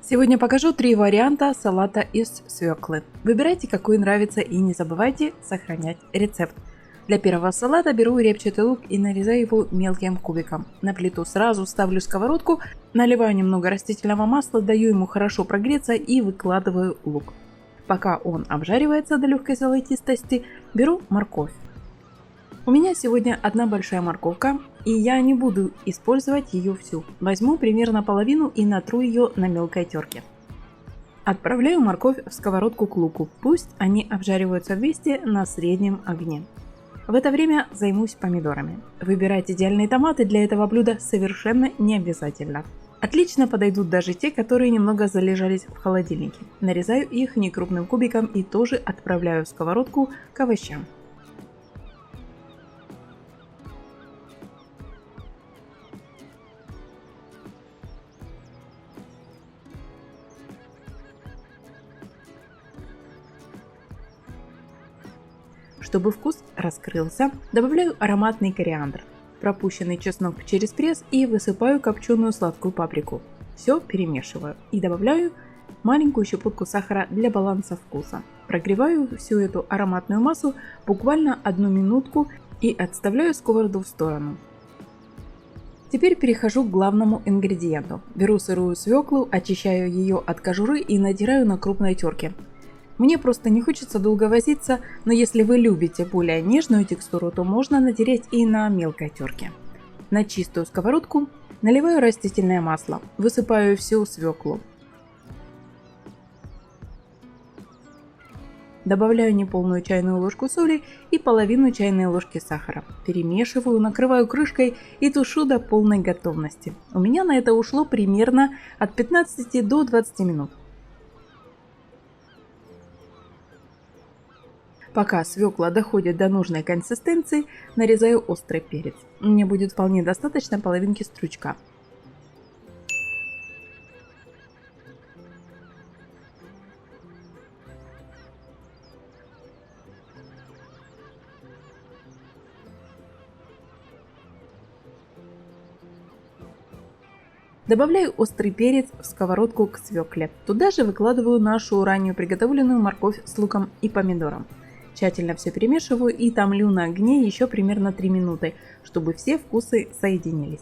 Сегодня покажу 3 варианта салата из свеклы. Выбирайте, какой нравится, и не забывайте сохранять рецепт. Для первого салата беру репчатый лук и нарезаю его мелким кубиком. На плиту сразу ставлю сковородку, наливаю немного растительного масла, даю ему хорошо прогреться и выкладываю лук. Пока он обжаривается до легкой золотистости, беру морковь. У меня сегодня одна большая морковка, и я не буду использовать ее всю. Возьму примерно половину и натру ее на мелкой терке. Отправляю морковь в сковородку к луку, пусть они обжариваются вместе на среднем огне. В это время займусь помидорами. Выбирать идеальные томаты для этого блюда совершенно не обязательно. Отлично подойдут даже те, которые немного залежались в холодильнике. Нарезаю их некрупным кубиком и тоже отправляю в сковородку к овощам. Чтобы вкус раскрылся, добавляю ароматный кориандр, пропущенный чеснок через пресс и высыпаю копченую сладкую паприку. Все перемешиваю и добавляю маленькую щепотку сахара для баланса вкуса. Прогреваю всю эту ароматную массу буквально 1 минутку и отставляю сковороду в сторону. Теперь перехожу к главному ингредиенту. Беру сырую свеклу, очищаю ее от кожуры и натираю на крупной терке. Мне просто не хочется долго возиться, но если вы любите более нежную текстуру, то можно натереть и на мелкой терке. На чистую сковородку наливаю растительное масло, высыпаю всю свеклу. Добавляю неполную чайную ложку соли и половину чайной ложки сахара. Перемешиваю, накрываю крышкой и тушу до полной готовности. У меня на это ушло примерно от 15 до 20 минут. Пока свекла доходит до нужной консистенции, нарезаю острый перец. Мне будет вполне достаточно половинки стручка. Добавляю острый перец в сковородку к свекле. Туда же выкладываю нашу ранее приготовленную морковь с луком и помидором. Тщательно все перемешиваю и томлю на огне еще примерно 3 минуты, чтобы все вкусы соединились.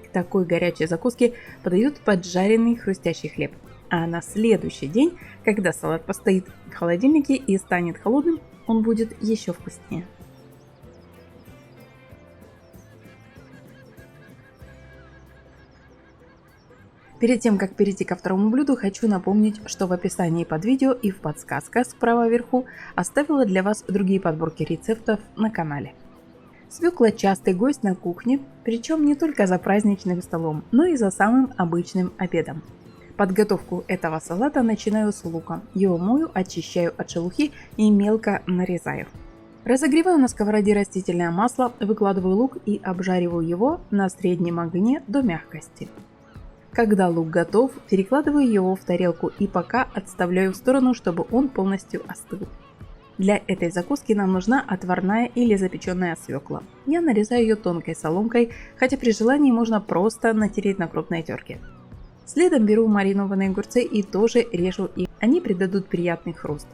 К такой горячей закуске подают поджаренный хрустящий хлеб. А на следующий день, когда салат постоит в холодильнике и станет холодным, он будет еще вкуснее. Перед тем, как перейти ко второму блюду, хочу напомнить, что в описании под видео и в подсказках справа вверху оставила для вас другие подборки рецептов на канале. Свекла – частый гость на кухне, причем не только за праздничным столом, но и за самым обычным обедом. Подготовку этого салата начинаю с лука. Его мою, очищаю от шелухи и мелко нарезаю. Разогреваю на сковороде растительное масло, выкладываю лук и обжариваю его на среднем огне до мягкости. Когда лук готов, перекладываю его в тарелку и пока отставляю в сторону, чтобы он полностью остыл. Для этой закуски нам нужна отварная или запеченная свекла. Я нарезаю ее тонкой соломкой, хотя при желании можно просто натереть на крупной терке. Следом беру маринованные огурцы и тоже режу их. Они придадут приятный хруст.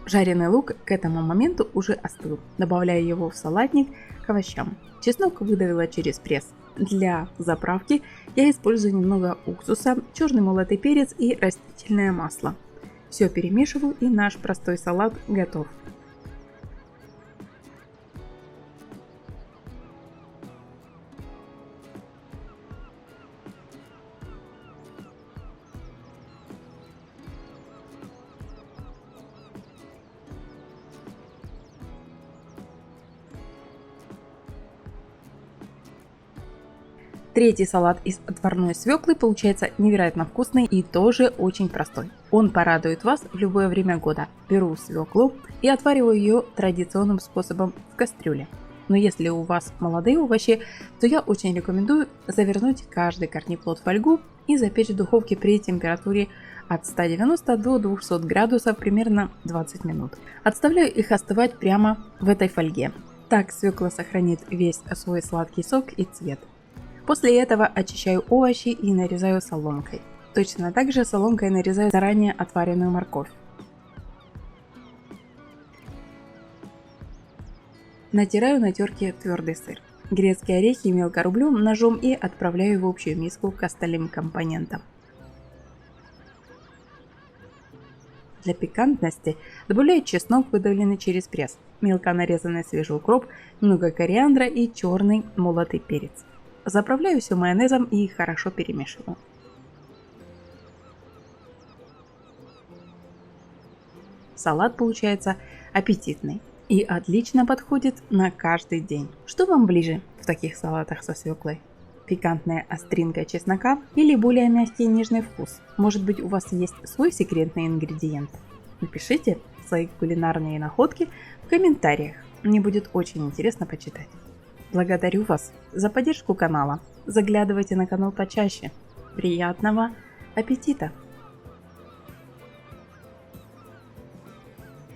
Жареный лук к этому моменту уже остыл. Добавляю его в салатник к овощам. Чеснок выдавила через пресс. Для заправки я использую немного уксуса, черный молотый перец и растительное масло. Все перемешиваю, и наш простой салат готов. Третий салат из отварной свеклы получается невероятно вкусный и тоже очень простой. Он порадует вас в любое время года. Беру свеклу и отвариваю ее традиционным способом в кастрюле. Но если у вас молодые овощи, то я очень рекомендую завернуть каждый корнеплод в фольгу и запечь в духовке при температуре от 190 до 200 градусов примерно 20 минут. Отставляю их остывать прямо в этой фольге. Так свекла сохранит весь свой сладкий сок и цвет. После этого очищаю овощи и нарезаю соломкой. Точно так же соломкой нарезаю заранее отваренную морковь. Натираю на терке твердый сыр. Грецкие орехи мелко рублю ножом и отправляю в общую миску к остальным компонентам. Для пикантности добавляю чеснок, выдавленный через пресс, мелко нарезанный свежий укроп, немного кориандра и черный молотый перец. Заправляю все майонезом и хорошо перемешиваю. Салат получается аппетитный и отлично подходит на каждый день. Что вам ближе в таких салатах со свеклой? Пикантная остринка чеснока или более мягкий и нежный вкус? Может быть, у вас есть свой секретный ингредиент? Напишите свои кулинарные находки в комментариях. Мне будет очень интересно почитать. Благодарю вас за поддержку канала. Заглядывайте на канал почаще. Приятного аппетита!